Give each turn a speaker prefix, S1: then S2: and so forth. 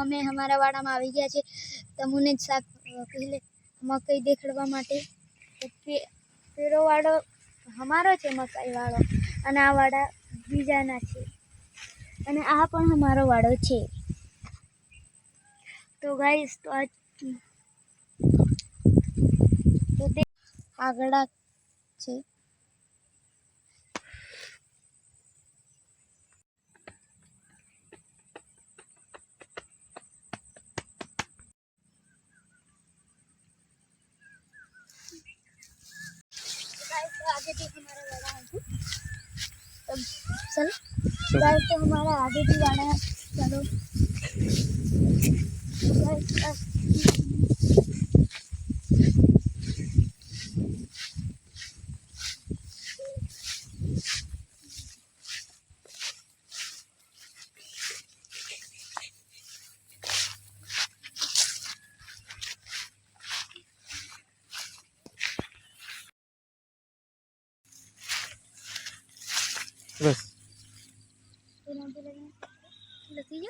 S1: અમે हमारा वाड़ा में આવી ગયા છે તમને સાફ પહેલે મકઈ દેખાડવા માટે તો પેલો વાડો અમારો છે મકાઈ વાળો અને આ વાડા બીજાના છે અને આ પણ અમારો વાડો છે તો ગાઈસ તો આ તો તે આગળ છે आगे भी हमारा वाड़ा है तो चलो गाइस तो हमारा आगे भी वाड़ा है चलो गाइस
S2: बस
S1: लगी